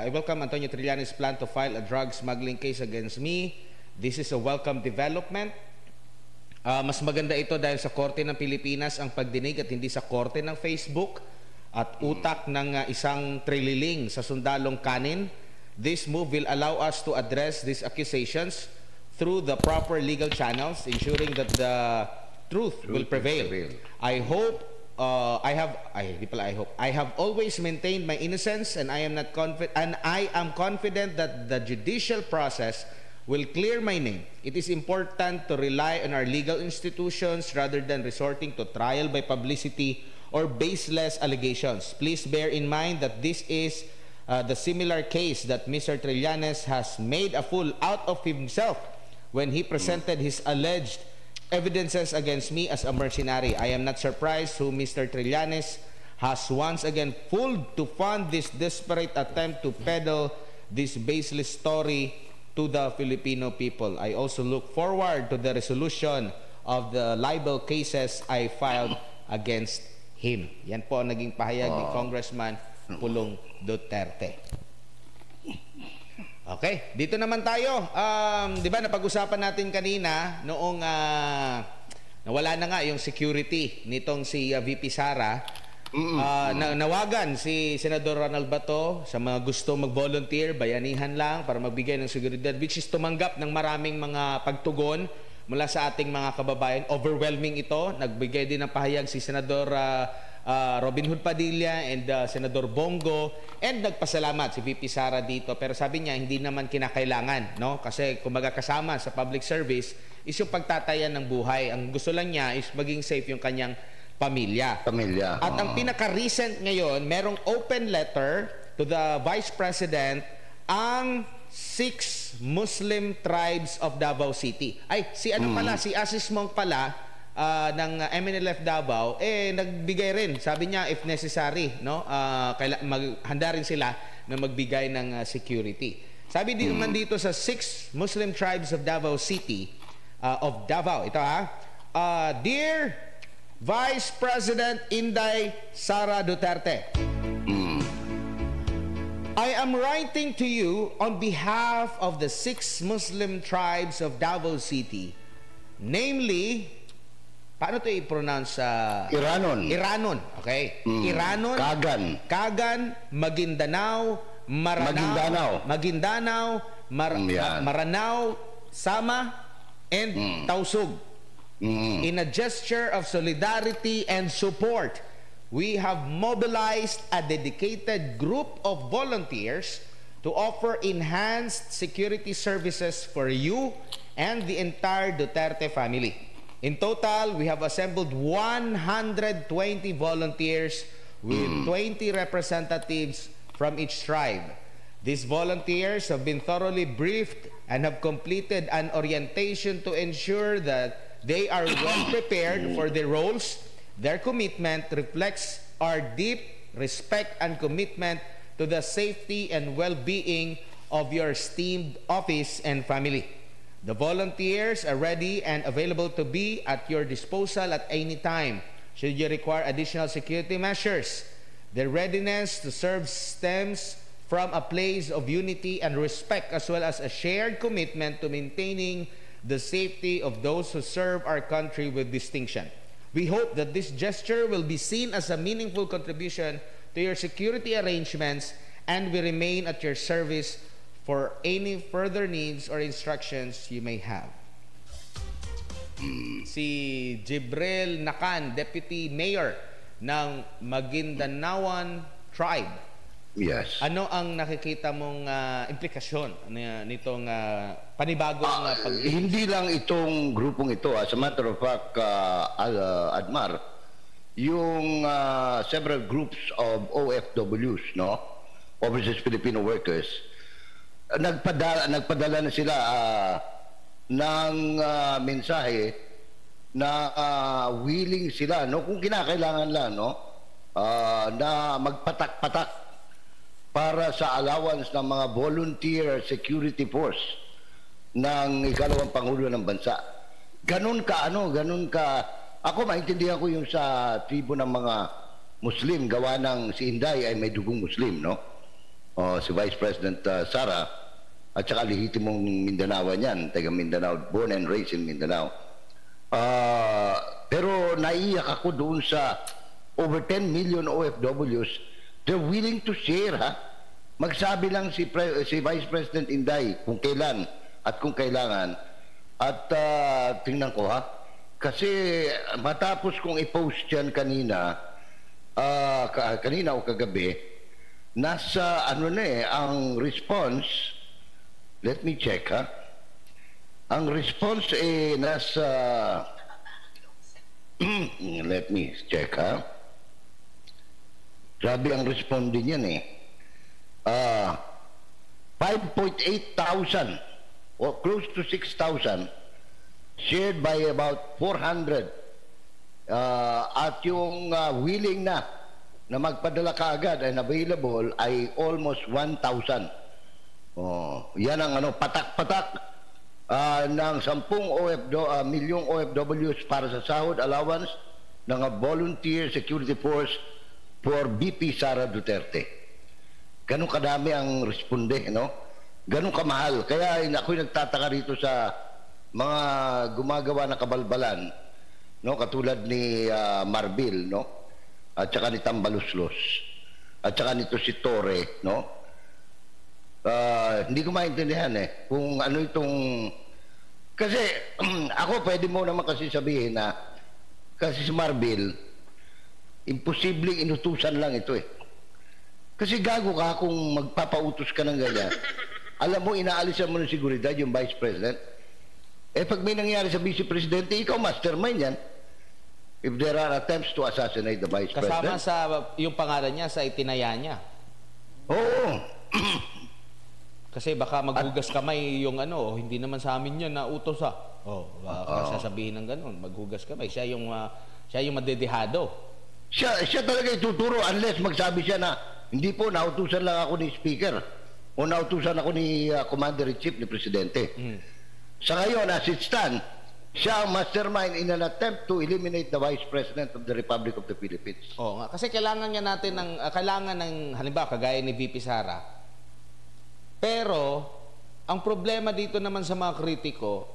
I welcome Antonio Trillanes' plan to file a drug smuggling case against me. This is a welcome development. Mas maganda ito dahil sa Korte ng Pilipinas ang pagdinig at hindi sa Korte ng Facebook at utak ng isang trililing sa sundalong kanin. This move will allow us to address these accusations through the proper legal channels, ensuring that the truth will prevail. I hope I have always maintained my innocence, and I am confident that the judicial process will clear my name. It is important to rely on our legal institutions rather than resorting to trial by publicity or baseless allegations. Please bear in mind that this is the similar case that Mr. Trillanes has made a fool out of himself when he presented his alleged evidences against me as a mercenary. I am not surprised who Mr. Trillanes has once again fooled to fund this desperate attempt to peddle this baseless story to the Filipino people. I also look forward to the resolution of the libel cases I filed against him. Yan po ang naging pahayag ni Congressman Pulong Duterte. Okay, dito naman tayo. Di ba napag-usapan natin kanina noong nawala na nga yung security nitong si VP Sara. Nawagan si Senador Ronald Bato sa mga gusto mag-volunteer, bayanihan lang para magbigay ng seguridad, which is tumanggap ng maraming mga pagtugon mula sa ating mga kababayan. Overwhelming ito. Nagbigay din ng pahayag si Senador Robin Hood Padilla and Senador Bongo, and nagpasalamat si VP Sara dito, pero sabi niya hindi naman kinakailangan, no? Kasi kumbaga kasama sa public service is yung pagtatayan ng buhay. Ang gusto lang niya is maging safe yung kanyang pamilya. At ang pinaka-recent ngayon, merong open letter to the Vice President ang 6 Muslim tribes of Davao City. Ay, si Asis Mong pala ng MNLF Davao, nagbigay rin. Sabi niya, if necessary, no, handa rin sila na magbigay ng security. Sabi din naman dito sa 6 Muslim tribes of Davao City, of Davao, ito Dear Vice President Inday Sara Duterte, I am writing to you on behalf of the 6 Muslim tribes of Davao City, namely, paano ito i-pronounce? Iranon. Okay. Iranon, Kagan, Maguindanao, Maranao, Sama, and Tausug. In a gesture of solidarity and support, we have mobilized a dedicated group of volunteers to offer enhanced security services for you and the entire Duterte family. In total, we have assembled 120 volunteers with 20 representatives from each tribe. These volunteers have been thoroughly briefed and have completed an orientation to ensure that they are well prepared for their roles. Their commitment reflects our deep respect and commitment to the safety and well-being of your esteemed office and family. The volunteers are ready and available to be at your disposal at any time should you require additional security measures. Their readiness to serve stems from a place of unity and respect, as well as a shared commitment to maintaining the safety of those who serve our country with distinction. We hope that this gesture will be seen as a meaningful contribution to your security arrangements, and we remain at your service for any further needs or instructions you may have. Si Jibril Nakan, Deputy Mayor ng Maguindanaoan Tribe. Yes. Ano ang nakikita mong implikasyon nitong panibagong hindi lang itong grupong ito. As a matter of fact, Admar, yung several groups of OFWs, no? Overseas Filipino Workers, nagpadala na sila ng mensahe na willing sila, no, kung kinakailangan lang, no, na magpatak-patak para sa allowance ng mga volunteer security force ng ikalawang Pangulo ng Bansa. Ganun ka, ako maintindihan ko yung sa tribo ng mga Muslim, gawa ng si Inday ay may dugong Muslim, no? si Vice President Sara, at saka lehitimong Mindanaoan yan, taga Mindanao, born and raised in Mindanao. Pero naiyak ako doon sa over 10 million OFWs, they're willing to share, ha? Magsabi lang si Vice President Inday kung kailan at kung kailangan. At tingnan ko, ha? Kasi matapos kong i-post yan kanina o kagabi, nasa ang response, let me check, ha? Ang response nasa let me check, ha? Grabe ang responding yan 5.8 thousand or close to 6,000 shared by about 400 at yung willing na magpadala kaagad and available ay almost 1,000. Yan ang patak-patak ng 10 milyong OFWs para sa sahod allowance ng volunteer security force for BP Sara Duterte. Ganun kadami ang responde, no? Ganun kamahal. Kaya ako'y nagtataka rito sa mga gumagawa ng kabalbalan, no? Katulad ni Marbil, no? At saka ni Tambaluslos. At saka nito si Torre, no? Hindi ko maintindihan kung ano itong... Kasi ako pwede mo naman kasi sabihin na kasi si Marbil imposibleng inutusan lang ito kasi gago ka kung magpapautos ka ng ganyan. Alam mo, inaalisan mo ng seguridad yung Vice President. Pag may nangyari sa Vice Presidente, ikaw mastermind yan if there are attempts to assassinate the Vice President. Kasama sa yung pangalan niya sa itinaya niya. Oo. Kasi baka maghugas kamay yung hindi naman sa amin yan na utos baka sasabihin ng ganun, maghugas kamay. Siya yung madedehado. Siya talaga ituturo unless magsabi siya na hindi po, nautusan lang ako ni Speaker o nautusan ako ni Commander-in-Chief ni Presidente. Sa ngayon, as it stands, siya ang mastermind in an attempt to eliminate the Vice President of the Republic of the Philippines. Oo nga, kasi kailangan ng halimbawa kagaya ni VP Sara. Pero, ang problema dito naman sa mga kritiko,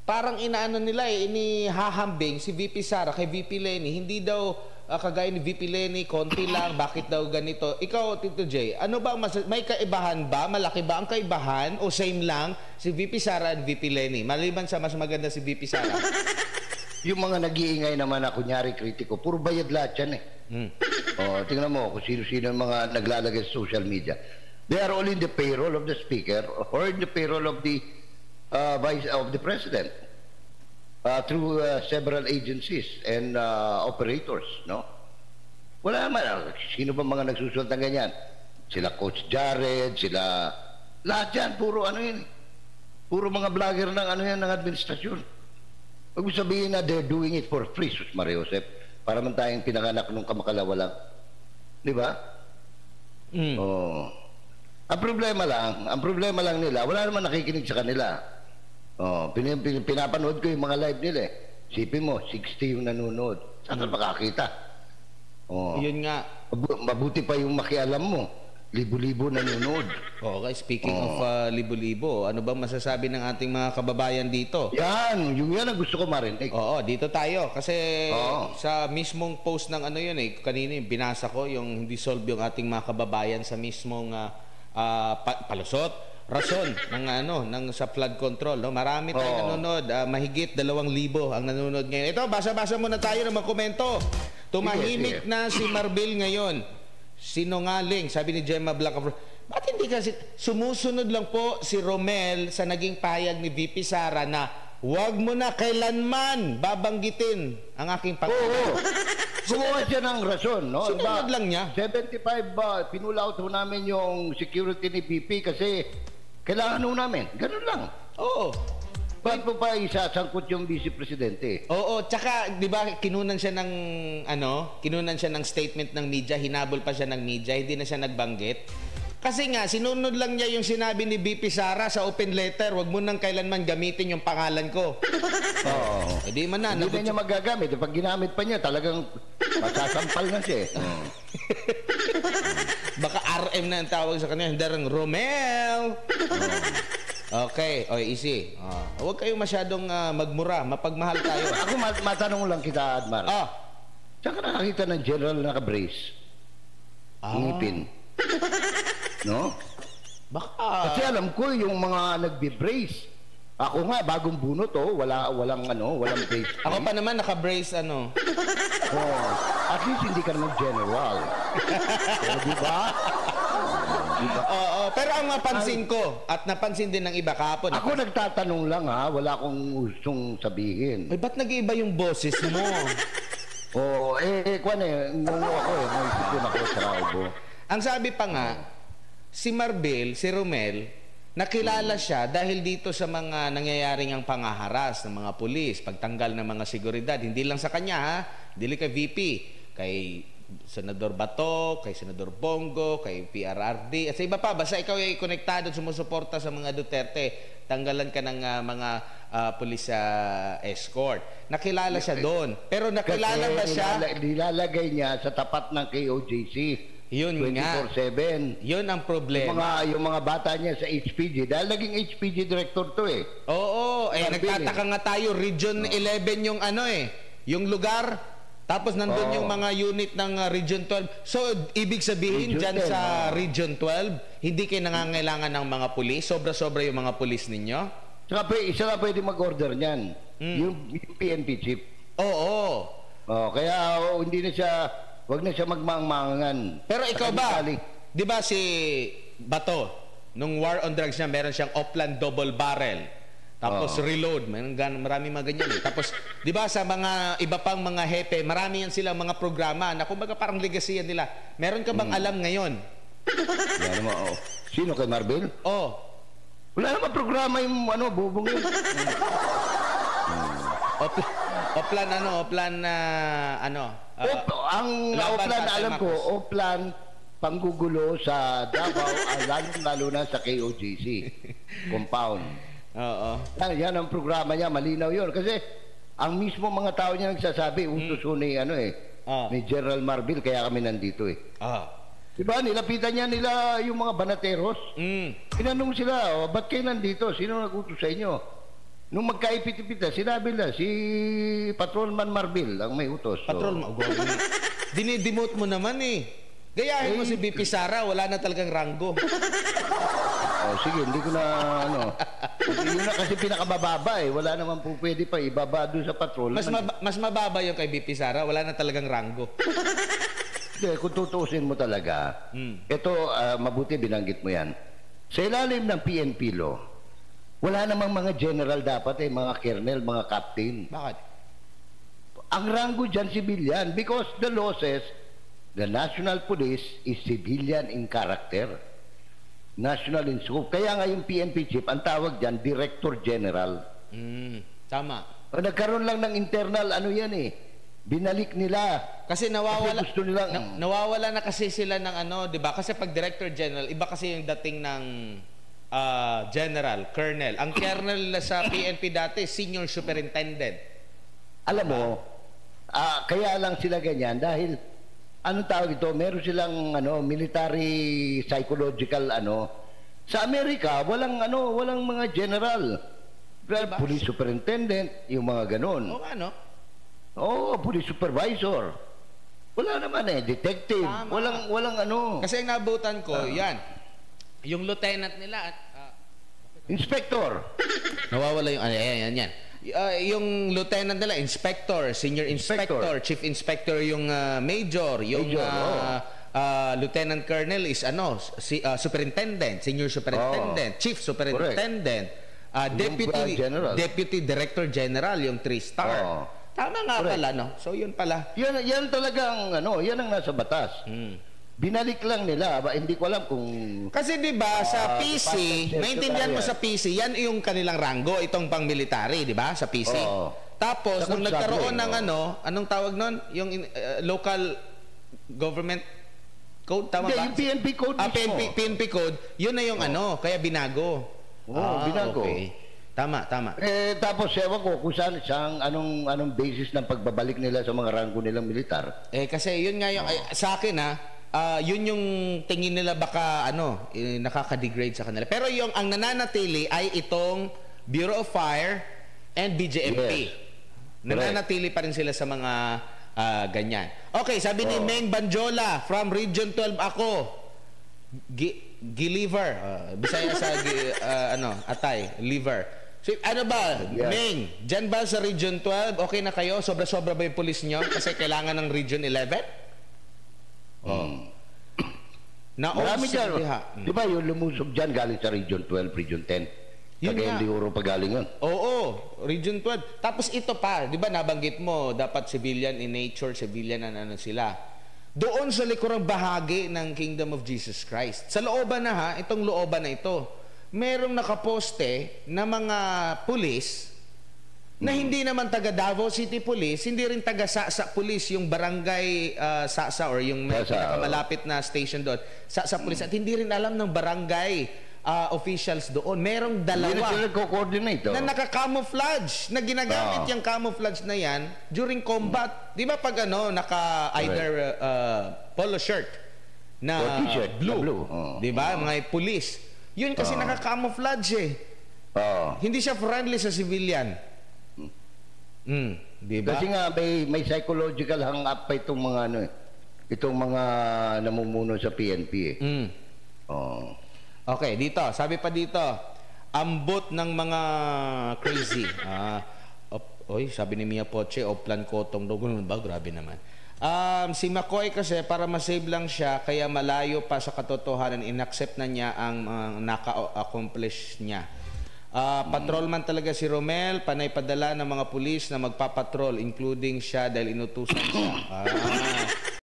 parang inihahambing si VP Sara kay VP Leni. Hindi daw kagaya ni VP Leni, konti lang, bakit daw ganito? Ikaw, Tito J, ano ba, may kaibahan ba? Malaki ba ang kaibahan? O same lang si VP Sara at VP Leni? Maliban sa mas maganda si VP Sara. Yung mga nag-iingay naman na kunyari kritiko, puro bayad lahat yan tingnan mo kung sino-sino yung mga naglalagay sa social media. They are all in the payroll of the Speaker or in the payroll of the President through several agencies and operators, no? Wala naman. Sino ba mga nagsusulat ng ganyan? Sila Coach Jared, sila... Lahat yan, puro yun. Puro mga vlogger ng administrasyon. Huwag mo sabihin na they're doing it for free, Sus Maria Josep, para man tayong pinanganak nung kamakalawa lang. Di ba? Ang problema lang nila, wala naman nakikinig sa kanila. Pinapanood ko yung mga live nila Sipin mo, 60 yung nanonood. Saan ka makakita? Yun nga. Mabuti pa yung makialam mo. Libo-libo nanonood. Okay, speaking of libo-libo, ano bang masasabi ng ating mga kababayan dito? Yan ang gusto ko marinig. Oo, dito tayo. Kasi sa mismong post ng kanina binasa ko yung hindi solve yung ating mga kababayan sa mismong palusot, rason ng sa flood control, no? Marami tayong nanonood, mahigit 2,000 ang nanonood ngayon. Ito, basa-basa muna tayo ng mga komento. Tumahimik na si Marbil ngayon. Sinungaling, sabi ni Gemma Blanca. Ba't hindi kasi sumusunod lang po si Romel sa naging payag ni VP Sara na huwag mo na kailanman babanggitin ang aking pangalan. Gumawa siya ng rason, no? Sumunod lang niya. 75, pinulaut ho namin yung security ni VP kasi kailangan ho namin. Ganun lang. Oo. Ba't po pa isasangkot yung Vice Presidente? Oo, tsaka 'di ba kinunan siya ng statement ng media, hinabol pa siya ng media, hindi na siya nagbanggit. Kasi nga, sinunod lang niya yung sinabi ni BP Sara sa open letter, wag mo nang kailanman gamitin yung pangalan ko. Oo. Hindi man na. Hindi na niya magagamit. Pag ginamit pa niya, talagang masasampal na siya. Baka RM na ang tawag sa kanya, hindi rin Romel. Okay, easy. Huwag kayong masyadong magmura, mapagmahal tayo. Ako matanong lang kita, Admar. Saan ka nakakita ng general na naka-brace? Ngipin. No? Baka... Kasi alam ko yung mga nagbe-brace. Ako nga, bagong bunot, walang brace. Ako pa naman, naka-brace, At least hindi ka naman general. Di ba? Oo, pero ang mapansin ko, at napansin din ng iba kahapon. Ako nagtatanong lang wala akong gustong sabihin. Ay, ba't nag-iiba yung boses mo? Ngungo ako may sipon ako sa Raubo. Ang sabi pa nga, si Marbel, si Romel, nakilala siya dahil dito sa mga nangyayaring ang pangaharas ng mga pulis, pagtanggal ng mga seguridad, hindi lang sa kanya hindi kay VP, kay Senador Bato, kay Senador Bongo, kay PRRD, at sa iba pa, basta ikaw ay konektado, sumusuporta sa mga Duterte, tanggalan ka ng mga pulis escort. Nakilala siya doon. Pero nakilala ba siya? Nilalagay niya sa tapat ng KOJC. Yun 24/7. Yun ang problema. Yung mga bata niya sa HPG, dahil naging HPG director to Oo, nagtataka nga tayo, Region 11 yung yung lugar, tapos nandun yung mga unit ng Region 12. So, ibig sabihin, Region dyan 10, sa Region 12, hindi kayo nangangailangan ng mga pulis? Sobra-sobra yung mga pulis ninyo? Saka isa lang pwede mag-order niyan. Yung PNP chief. Oo. Kaya hindi na siya, wag na siya magmangmangan. Pero ikaw ba, di ba si Bato, nung war on drugs niya, meron siyang Oplan double barrel. Tapos reload, marami mga ganyan. Tapos, di ba sa mga iba pang mga hepe, marami yan silang mga programa na kumbaga parang legacy yan nila. Meron ka bang alam ngayon? Yan naman, Sino kay Marbel? Wala naman programa yung bubong yun. Oplan ang Oplan na alam ko, Oplan panggugulo sa Davao, lalo na sa KOGC compound. Oo. Yan ang programa niya, malinaw yun. Kasi ang mismo mga tao niya nagsasabi, utos ni ni General Marbil, kaya kami nandito Diba, nilapitan niya nila yung mga banateros. Tinanong sila, ba't kayo nandito? Sino nag-utos sa inyo? Nung magkaipit-ipit sinabi na, si Patrolman Marbil ang may utos. Patrolman? Dinidimote mo naman Gayahin mo si BP Sara, wala na talagang ranggo. Sige, hindi ko na yun na kasi pinakabababa Wala naman po pwede pa ibaba doon sa patrol. Mas mababa yung kay BP Sara, wala na talagang ranggo. Kung tutuusin mo talaga, ito, mabuti binanggit mo yan. Sa ilalim ng PNP law, wala namang mga general dapat mga colonel, mga captain. Bakit? Ang ranggo dyan, civilian, because the law says, the National Police is civilian in character. National in scope. Kaya nga yung PNP chief, ang tawag dyan, Director General. Tama. Nagkaroon lang ng internal, binalik nila. Kasi nawawala, gusto nilang, nawawala na kasi sila ng di ba? Kasi pag Director General, iba kasi yung dating ng General, Colonel. Ang Colonel sa PNP dati, Senior Superintendent. Alam mo, kaya lang sila ganyan dahil anong tawag ito? Meron silang military psychological Sa Amerika, walang mga general. Diba? Police superintendent, yung mga ganon. Police supervisor. Wala naman detective. Tama. Walang Kasi ang nabutan ko, yan. Yung lieutenant nila inspector. Nawawala yung yan. Yung lieutenant nila, inspector, senior inspector, chief inspector yung major, yung lieutenant colonel is superintendent, senior superintendent, chief superintendent, deputy director general, yung 3-star. Tama nga pala, So yun pala. Yan talagang yan ang nasa batas. Binalik lang nila, hindi ko alam kung... Kasi di ba sa PC, maintindihan mo sa PC, yan yung kanilang ranggo, itong pang-military, di ba? Sa PC. Tapos, nung nagkaroon ng anong tawag nun? Yung local government code, tama Hindi, ba? yung PNP code mismo. PNP code, yun na yung kaya binago. Binago. Okay. Tama. Tapos ewan ko kung saan anong basis ng pagbabalik nila sa mga ranggo nilang militar. Kasi yun nga yung, sa akin yun yung tingin nila baka nakaka-degrade sa kanila. Pero yung ang nananatili ay itong Bureau of Fire and BJMP. Yes. Nananatili pa rin sila sa mga ganyan. Okay, sabi ni Meng Banjola from Region 12 ako. Giliver. Bisaya sa Atay, liver. So, ano ba, Meng, dyan ba sa Region 12, okay na kayo? Sobra-sobra ba yung police nyo? Kasi kailangan ng Region 11? Marami dyan. Di ba yung lumusog dyan galing sa Region 12, Region 10? Kaya hindi uro pagaling yun. Oo, Region 12. Tapos ito pa, di ba nabanggit mo, dapat civilian in nature, civilian sila. Doon sa likurang bahagi ng Kingdom of Jesus Christ. Sa looban itong looban na ito, merong nakaposte na mga pulis na hindi naman taga Davao City Police, hindi rin taga Sasa Police, yung barangay Sasa or yung malapit na station doon, Sasa Police, at hindi rin alam ng barangay officials doon. Merong dalawa Hindi na sila co-coordinate. na naka-camouflage, na ginagamit yung camouflage na yan during combat. Di ba pag naka-either polo shirt na t-shirt blue. Di ba? Mga police. Yun kasi naka-camouflage Hindi siya friendly sa civilian. Di ba? Kasi nga may psychological hang-up pa itong mga itong mga namumuno sa PNP Okay, dito. Sabi pa dito, ambot ng mga crazy. Sabi ni Mia Poche, Oplan Kotong daw. Ganun ba? Grabe naman. Si McCoy kasi, para masave lang siya, kaya malayo pa sa katotohanan, inaccept na niya ang naka-accomplish niya. Patrolman talaga si Romel, panay padala ng mga pulis na magpapatrol, including siya dahil inutusan siya.